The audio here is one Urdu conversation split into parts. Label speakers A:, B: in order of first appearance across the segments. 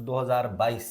A: 2022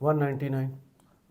B: 199।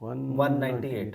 A: 198।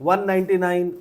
A: 199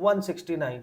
A: 169।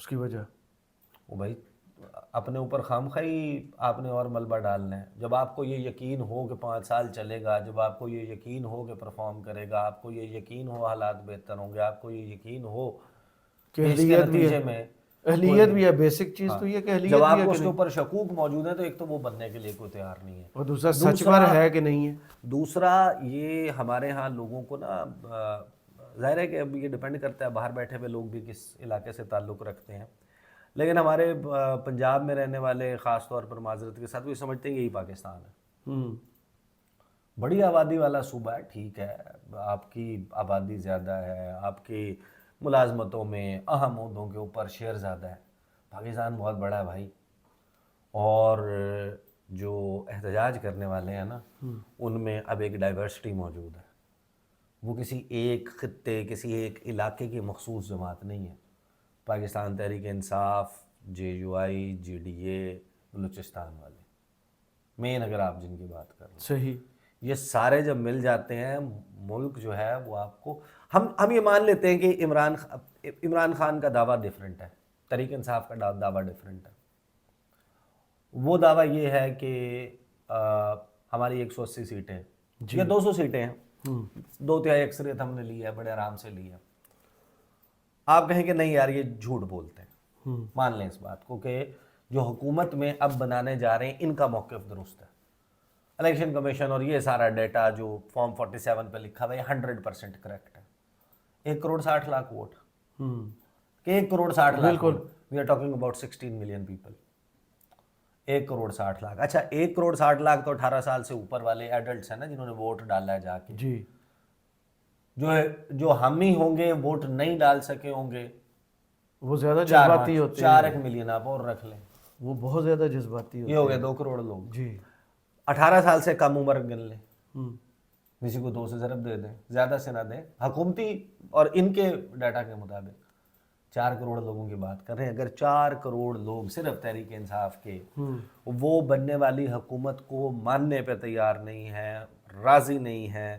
B: اس کی وجہ
A: وہ بھائی اپنے اوپر خامخواہی آپ نے اور ملبہ ڈالنا ہے. جب آپ کو یہ یقین ہو کہ 5 سال چلے گا، جب آپ کو یہ یقین ہو کہ پرفارم کرے گا، آپ کو یہ یقین ہو حالات بہتر ہوں گے، آپ کو یہ یقین ہو
B: کہ
A: کہ اس کے
B: اہلیت بھی
A: نتیجے
B: ہے،
A: میں
B: اہلیت بھی ہے. بیسک چیز تو یہ کہ اہلیت
A: جب آپ
B: بھی ہے
A: کو
B: کہ
A: اس کے
B: نہیں،
A: اوپر شکوک موجود ہیں تو ایک تو وہ بننے کے لیے کوئی تیار نہیں ہے،
B: اور دوسرا سچ پر ہے کہ نہیں ہے.
A: دوسرا یہ ہمارے ہاں لوگوں کو نا ظاہر ہے کہ اب یہ ڈپینڈ کرتا ہے باہر بیٹھے ہوئے لوگ بھی کس علاقے سے تعلق رکھتے ہیں، لیکن ہمارے پنجاب میں رہنے والے خاص طور پر معذرت کے ساتھ وہ سمجھتے ہیں یہی پاکستان ہے. بڑی آبادی والا صوبہ ہے، ٹھیک ہے، آپ کی آبادی زیادہ ہے، آپ کی ملازمتوں میں اہم عہدوں کے اوپر شیئر زیادہ ہے. پاکستان بہت بڑا ہے بھائی، اور جو احتجاج کرنے والے ہیں نا ان میں اب ایک ڈائیورسٹی موجود ہے. وہ کسی ایک خطے، کسی ایک علاقے کی مخصوص جماعت نہیں ہے. پاکستان تحریک انصاف، JUI، GDA، بلوچستان والے مین اگر آپ جن کی بات کر رہے ہیں،
B: صحیح.
A: یہ سارے جب مل جاتے ہیں ملک جو ہے وہ آپ کو ہم یہ مان لیتے ہیں کہ عمران خان کا دعویٰ ڈیفرنٹ ہے، تحریک انصاف کا دعویٰ ڈیفرنٹ ہے. وہ دعویٰ یہ ہے کہ ہماری 180 سیٹیں یا 200 سیٹیں ہیں، 2/3 اکثریت ہم نے لی ہے، بڑے آرام سے لی ہے. آپ کہیں کہ نہیں یار یہ جھوٹ بولتے ہیں، مان لیں اس بات کو کہ جو حکومت میں اب بنانے جا رہے ہیں ان کا موقف درست ہے. الیکشن کمیشن اور یہ سارا ڈیٹا جو فارم 47 پہ لکھا ہوا ہے 100% کریکٹ ہے. 1,60,00,000 ووٹ کہ 1,60,00,000 ووٹ، we are talking about 16 million people. 1,60,00,000. اچھا 1,60,00,000 تو 18 سال سے اوپر والے ایڈلٹس ہیں نا جنہوں نے ووٹ ڈالا ہے جا کے.
B: جی
A: جو ہم ہی ہوں گے ووٹ نہیں ڈال سکے ہوں گے،
B: وہ زیادہ جذباتی ہوتے ہیں.
A: 4 ملین آپ اور رکھ لیں،
B: وہ بہت زیادہ جذباتی ہوتے
A: یہ ہو گئے 2 کروڑ لوگ.
B: جی
A: 18 سال سے کم عمر گن لیں، کسی کو 2 سے ضرب دے دیں، زیادہ سے نہ دیں. حکومتی اور ان کے ڈیٹا کے مطابق 4 کروڑ لوگوں کی بات کر رہے ہیں. اگر 4 کروڑ لوگ صرف تحریک انصاف کے وہ بننے والی حکومت کو ماننے پہ تیار نہیں ہیں، راضی نہیں ہیں،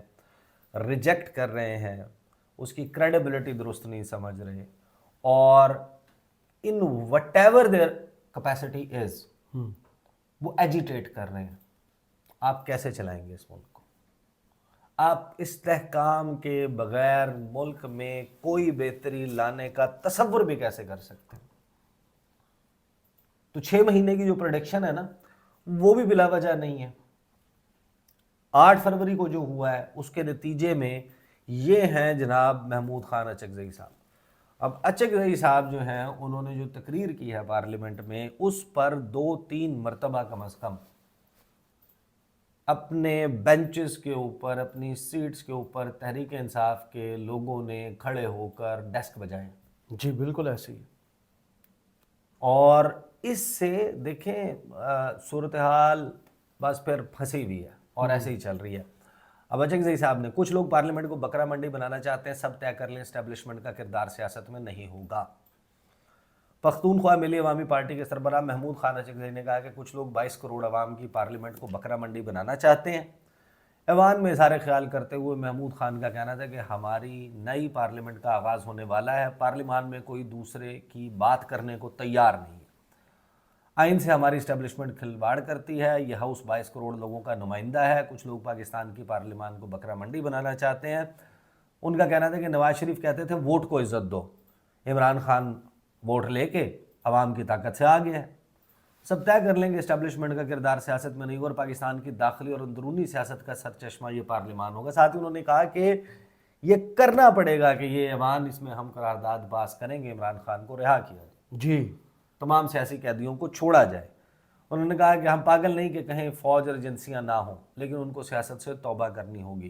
A: ریجیکٹ کر رہے ہیں، اس کی کریڈیبلٹی درست نہیں سمجھ رہے، اور in whatever their capacity is وہ ایجیٹیٹ کر رہے ہیں، آپ کیسے چلائیں گے اس ملک کو؟ آپ استحکام کے بغیر ملک میں کوئی بہتری لانے کا تصور بھی کیسے کر سکتے ہیں؟ تو 6 مہینے کی جو پریڈکشن ہے نا وہ بھی بلا وجہ نہیں ہے. 8 فروری کو جو ہوا ہے اس کے نتیجے میں یہ ہیں جناب محمود خان اچکزئی صاحب. اب اچکزئی صاحب جو ہیں انہوں نے جو تقریر کی ہے پارلیمنٹ میں اس پر 2-3 مرتبہ کم از کم اپنے بینچز کے اوپر، اپنی سیٹس کے اوپر تحریک انصاف کے لوگوں نے کھڑے ہو کر ڈیسک بجائے.
B: جی بالکل ایسے ہی.
A: اور اس سے دیکھیں صورتحال بس پھر پھنسی ہوئی ہے اور ایسے ہی چل رہی ہے. اب اچکزئی صاحب نے کچھ لوگ پارلیمنٹ کو بکرا منڈی بنانا چاہتے ہیں، سب طے کر لیں اسٹیبلشمنٹ کا کردار سیاست میں نہیں ہوگا. پختونخوا ملی عوامی پارٹی کے سربراہ محمود خان اچکزئی نے کہا کہ کچھ لوگ 22 کروڑ عوام کی پارلیمنٹ کو بکرا منڈی بنانا چاہتے ہیں. ایوان میں اظہار خیال کرتے ہوئے محمود خان کا کہنا تھا کہ ہماری نئی پارلیمنٹ کا آغاز ہونے والا ہے، پارلیمان میں کوئی دوسرے کی بات کرنے کو تیار نہیں ہے. آئین سے ہماری اسٹیبلشمنٹ کھلواڑ کرتی ہے، یہ ہاؤس 22 کروڑ لوگوں کا نمائندہ ہے. کچھ لوگ پاکستان کی پارلیمان کو بکرا منڈی بنانا چاہتے ہیں. ان کا کہنا تھا کہ نواز شریف کہتے تھے ووٹ کو عزت دو، عمران خان ووٹ لے کے عوام کی طاقت سے آگے ہے. سب طے کر لیں گے اسٹیبلشمنٹ کا کردار سیاست میں نہیں ہوگا اور پاکستان کی داخلی اور اندرونی سیاست کا سرچشمہ یہ پارلیمان ہوگا. ساتھ ہی انہوں نے کہا کہ یہ کرنا پڑے گا کہ یہ ایوان اس میں ہم قرارداد پاس کریں گے، عمران خان کو رہا کیا جائے،
B: جی
A: تمام سیاسی قیدیوں کو چھوڑا جائے. انہوں نے کہا کہ ہم پاگل نہیں کہ کہیں فوج اور ایجنسیاں نہ ہوں، لیکن ان کو سیاست سے توبہ کرنی ہوگی.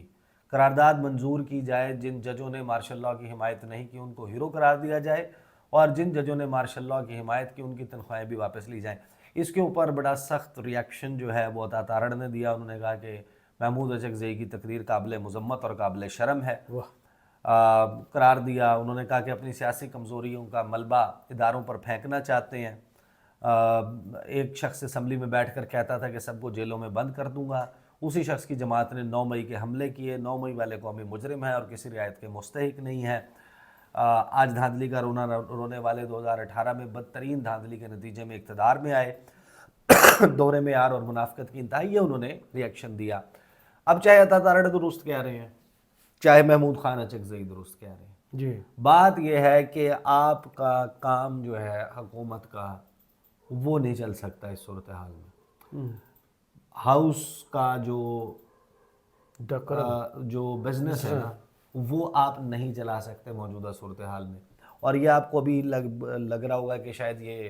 A: قرارداد منظور کی جائے، جن ججوں نے مارشل لاء کی حمایت نہیں کی ان کو ہیرو قرار دیا جائے، اور جن ججوں نے مارشل لاء کی حمایت کی ان کی تنخواہیں بھی واپس لی جائیں. اس کے اوپر بڑا سخت ریاکشن جو ہے وہ عطا تارڑ نے دیا. انہوں نے کہا کہ محمود اچکزئی کی تقریر قابل مذمت اور قابل شرم ہے قرار دیا. انہوں نے کہا کہ اپنی سیاسی کمزوریوں کا ملبہ اداروں پر پھینکنا چاہتے ہیں. ایک شخص اسمبلی میں بیٹھ کر کہتا تھا کہ سب کو جیلوں میں بند کر دوں گا، اسی شخص کی جماعت نے 9 مئی کے حملے کیے. 9 مئی والے قومی مجرم ہے اور کسی رعایت کے مستحق نہیں ہے. آج دھاندلی کا رونے والے 2018 میں بدترین دھاندلی کے نتیجے میں اقتدار میں آئے، دورے معیار اور منافقت کی انتہائی انہوں نے ریئیکشن دیا۔ اب چاہے عطا تارڑ درست کہہ رہے ہیں، چاہے محمود خان اچکزئی درست کہہ رہے ہیں،
B: جی
A: بات یہ ہے کہ آپ کا کام جو ہے حکومت کا وہ نہیں چل سکتا اس صورتحال میں۔ ہاؤس کا جو بزنس ہے نا وہ آپ نہیں چلا سکتے موجودہ صورتحال میں۔ اور یہ آپ کو ابھی لگ رہا ہوگا کہ شاید یہ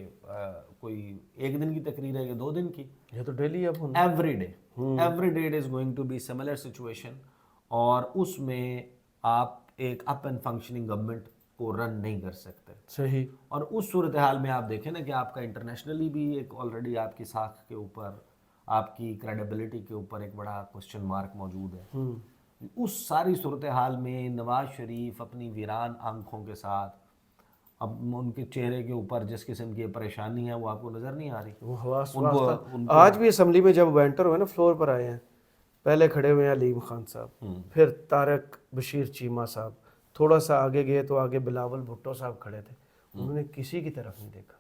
A: کوئی ایک دن کی تقریر ہے یا 2 دن کی،
B: یہ تو ڈیلی اب
A: every day it is going to be similar situation, اور اس میں آپ ایک اپ اینڈ فنکشننگ گورنمنٹ کو رن نہیں کر سکتے۔
B: صحیح۔
A: اور اس صورتحال میں آپ دیکھیں نا کہ آپ کا انٹرنیشنلی بھی ایک آلریڈی آپ کی ساکھ کے اوپر، آپ کی کریڈیبلٹی کے اوپر ایک بڑا کوسچن مارک موجود ہے۔ اس ساری صورتحال میں نواز شریف اپنی ویران آنکھوں کے ساتھ، اب ان کے چہرے کے اوپر جس قسم کی پریشانی ہے وہ آپ کو نظر نہیں آ رہی۔
B: وہ حواس آج بھی اسمبلی میں جب وینٹر ہوئے نا فلور پر آئے ہیں، پہلے کھڑے ہوئے ہیں علیم خان صاحب، پھر طارق بشیر چیمہ صاحب، تھوڑا سا آگے گئے تو آگے بلاول بھٹو صاحب کھڑے تھے، انہوں نے کسی کی طرف نہیں دیکھا،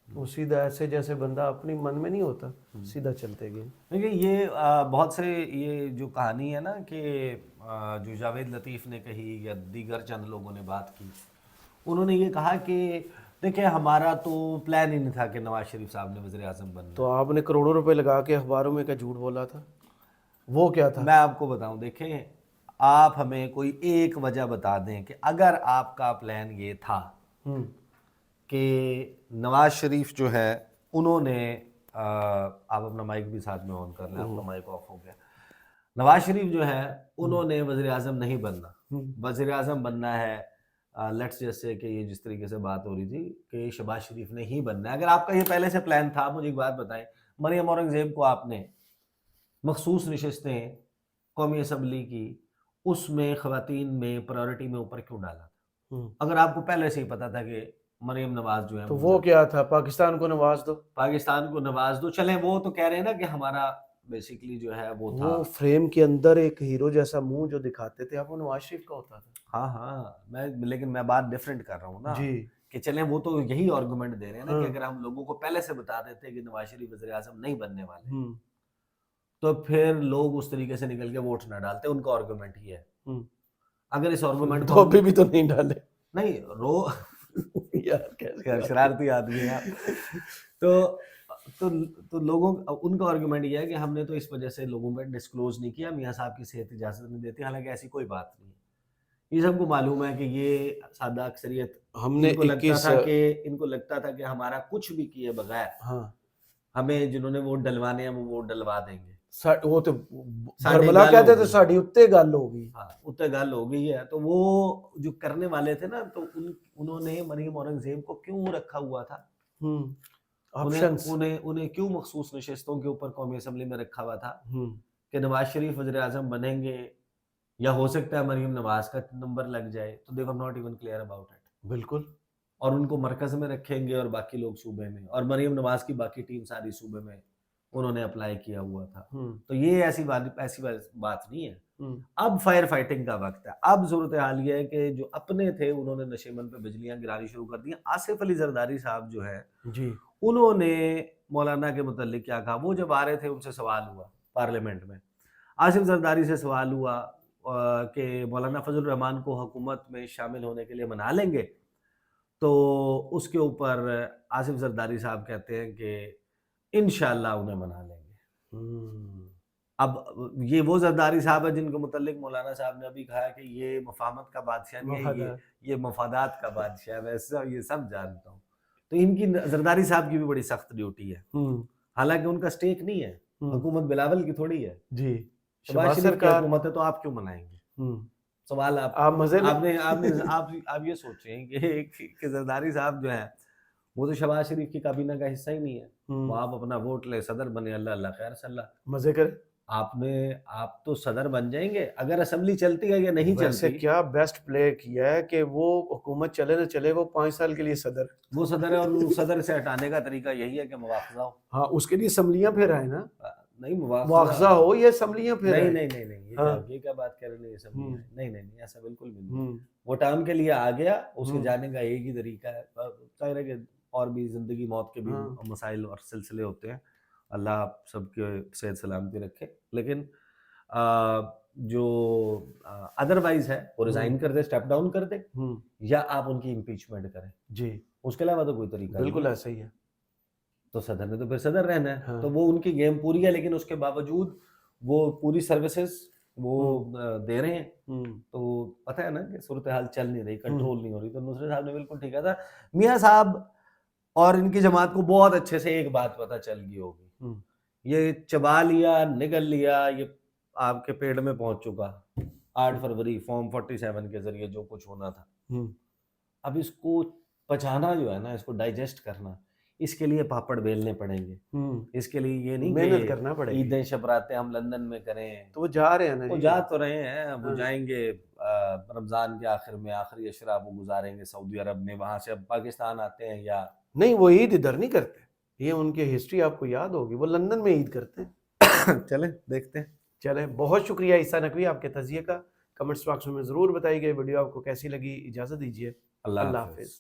B: وہ سیدھا ایسے جیسے بندہ اپنی من میں نہیں ہوتا، سیدھا چلتے گئے۔
A: دیکھیں یہ بہت سے یہ جو کہانی ہے نا کہ جو جاوید لطیف نے کہی یا دیگر چند لوگوں نے بات کی، انہوں نے یہ کہا کہ دیکھیں ہمارا تو پلان ہی نہیں تھا کہ نواز شریف صاحب نے وزیر اعظم بننا۔
B: تو آپ نے کروڑوں روپے لگا کے اخباروں میں کا جھوٹ بولا تھا، وہ کیا تھا؟
A: میں آپ کو بتاؤں، دیکھیں آپ ہمیں کوئی ایک وجہ بتا دیں کہ اگر آپ کا پلان یہ تھا کہ نواز شریف جو ہے انہوں نے آپ اپنا مائک بھی ساتھ میں آن کر لیں، آپ کا مائک آف ہو گیا، نواز شریف جو ہے انہوں نے وزیر اعظم نہیں بننا، وزیر اعظم بننا ہے لیٹس جیسے کہ یہ جس طریقے سے بات ہو رہی تھی کہ شہباز شریف نے ہی بننا ہے۔ اگر آپ کا یہ پہلے سے پلان تھا، مجھے ایک بات بتائیں، مریم اورنگزیب کو آپ نے مخصوص نشستیں قومی اسمبلی کی اس میں خواتین میں پرائورٹی میں اوپر کیوں ڈالا تھا؟ اگر آپ کو پہلے سے ہی پتا تھا کہ مریم نواز جو ہے
B: تو وہ کیا تھا، پاکستان کو نواز دو،
A: پاکستان کو نواز دو، چلیں وہ تو کہہ رہے ہیں نا کہ ہمارا بیسیکلی جو ہے وہ تھا،
B: وہ فریم کے اندر ایک ہیرو جیسا منہ جو دکھاتے تھے آپ، وہ نواز شریف کا ہوتا تھا۔
A: ہاں لیکن میں بات ڈیفرنٹ کر رہا ہوں نا
B: جی
A: کہ چلیں وہ تو یہی آرگومنٹ دے رہے ہیں نا کہ اگر ہم لوگوں کو پہلے سے بتا دیتے کہ نواز شریف وزیر اعظم نہیں بننے والے تو پھر لوگ اس طریقے سے نکل کے ووٹ نہ ڈالتے، ان کا آرگومنٹ ہی ہے۔ اگر اس آرگومنٹ
B: تو ابھی بھی تو نہیں ڈالے،
A: نہیں
B: یار
A: شرارتی آدمی ہے تو لوگوں ان کا آرگومنٹ یہ ہے کہ ہم نے تو اس وجہ سے لوگوں میں ڈسکلوز نہیں کیا، میاں صاحب کی صحت اجازت نہیں دیتی، حالانکہ ایسی کوئی بات نہیں ہے، یہ سب کو معلوم ہے کہ یہ سادہ اکثریت
B: ہم نے
A: ان کو لگتا تھا کہ ہمارا کچھ بھی کیے بغیر ہمیں جنہوں نے ووٹ ڈلوانے ہیں وہ ووٹ ڈلوا دیں گے،
B: وہ تو برملا کہتے تھے ساڑی اتنے گل ہو گئی،
A: اتنے گل ہو گئی ہے۔ تو وہ جو کرنے والے تھے نا، تو انہوں نے مریم اورنگزیب کو کیوں رکھا ہوا تھا، انہیں کیوں مخصوص نشستوں کے اوپر قومی اسمبلی میں رکھا ہوا تھا کہ نواز شریف وزیر اعظم بنیں گے یا ہو سکتا ہے مریم نواز کا نمبر لگ جائے، تو they were not even clear about it۔
B: بالکل،
A: اور ان کو مرکز میں رکھیں گے اور باقی لوگ صوبے میں، اور مریم نواز کی باقی ٹیم ساری صوبے میں انہوں نے اپلائی کیا ہوا تھا۔ تو یہ ایسی بات نہیں ہے۔ اب فائر فائٹنگ کا وقت ہے، اب صورتحال یہ ہے کہ جو اپنے تھے انہوں نے نشیمن پہ بجلیاں گرانی شروع کر دی۔ آصف علی زرداری صاحب جو ہے
B: جی
A: انہوں نے مولانا کے متعلق کیا کہا، وہ جب آ رہے تھے ان سے سوال ہوا پارلیمنٹ میں، آصف زرداری سے سوال ہوا کہ مولانا فضل الرحمان کو حکومت میں شامل ہونے کے لیے منا لیں گے، تو اس کے اوپر آصف زرداری صاحب کہتے ہیں کہ انشاءاللہ انہیں منا لیں گے۔ اب یہ وہ زرداری صاحب ہے جن کے متعلق مولانا صاحب نے ابھی کہا کہ یہ مفاہمت کا بادشاہ نہیں ہے، یہ مفادات کا بادشاہ ہے، ویسا یہ سب جانتا ہوں۔ تو ان کی زرداری صاحب کی بھی بڑی سخت ڈیوٹی ہے، حالانکہ ان کا سٹیک نہیں ہے، حکومت بلاول کی تھوڑی ہے،
B: جی
A: شہباز شریف کی حکومت ہے، تو آپ کیوں منائیں گے؟ سوال آپ یہ سوچیں کہ زرداری صاحب جو ہے وہ تو شہباز شریف کی کابینہ کا حصہ ہی نہیں ہے، وہ آپ اپنا ووٹ لے صدر بنے، اللہ اللہ خیر صلی اللہ
B: مزے کرے،
A: آپ تو صدر بن جائیں گے اگر اسمبلی چلتی ہے یا نہیں چلتی۔
B: ویسے کیا بیسٹ پلے کیا ہے کہ وہ حکومت چلے نہ چلے وہ 5 سال کے لیے صدر،
A: وہ صدر ہے، اور صدر سے ہٹانے کا طریقہ یہی ہے کہ مواخذہ ہو۔
B: ہاں اس کے لیے اسمبلیاں پھر آئے نا،
A: نہیں
B: مواخذہ ہو، یہ اسمبلیاں پھر
A: نہیں یہ کیا بات کر رہے ہیں، نہیں ایسا بالکل بھی نہیں۔ وہ ٹرم کے لیے آ گیا, اس کے جانے کا ایک ہی طریقہ ہے. ظاہر ہے کہ اور بھی زندگی موت کے بھی مسائل اور سلسلے ہوتے ہیں, اللہ آپ سب کے صحت سلامتی رکھے. لیکن جو ادروائز ہے وہ ریزائن کر دے, اسٹیپ ڈاؤن کر دے, یا آپ ان کی امپیچمنٹ کریں.
B: جی
A: اس کے علاوہ تو کوئی طریقہ نہیں.
B: بالکل ایسا ہی ہے.
A: تو صدر نے تو پھر صدر رہنا ہے, تو وہ ان کی گیم پوری ہے, لیکن اس کے باوجود وہ پوری سروسز وہ دے رہے ہیں. تو پتہ ہے نا کہ صورتحال چل نہیں رہی, کنٹرول نہیں ہو رہی. تو نصرت صاحب نے بالکل ٹھیک تھا. میاں صاحب اور ان کی جماعت کو بہت اچھے سے ایک بات پتہ چل گئی ہوگی, یہ چبا لیا, نگل لیا, یہ آپ کے پیڑ میں پہنچ چکا. 8 فروری فارم 47 کے ذریعے جو کچھ ہونا تھا, اب اس کو پچانا جو ہے نا, اس کو ڈائجسٹ کرنا, اس کے لیے پاپڑ بیلنے پڑیں گے. اس کے لیے یہ نہیں
B: محنت کرنا پڑے گی.
A: عیدیں شبراتیں ہم لندن میں کریں,
B: تو وہ جا رہے ہیں نا,
A: وہ جا تو رہے ہیں. وہ جائیں گے رمضان کے آخر میں, آخری عشرہ وہ گزاریں گے سعودی عرب میں. وہاں سے اب پاکستان آتے ہیں یا
B: نہیں, وہ عید ادھر نہیں کرتے. یہ ان کی ہسٹری آپ کو یاد ہوگی, وہ لندن میں عید کرتے ہیں.
A: چلیں دیکھتے ہیں.
B: چلیں, بہت شکریہ عیسیٰ نقوی آپ کے تجزیے کا. کمنٹس باکس میں ضرور بتائی گئی ویڈیو آپ کو کیسی لگی. اجازت دیجیے, اللہ حافظ.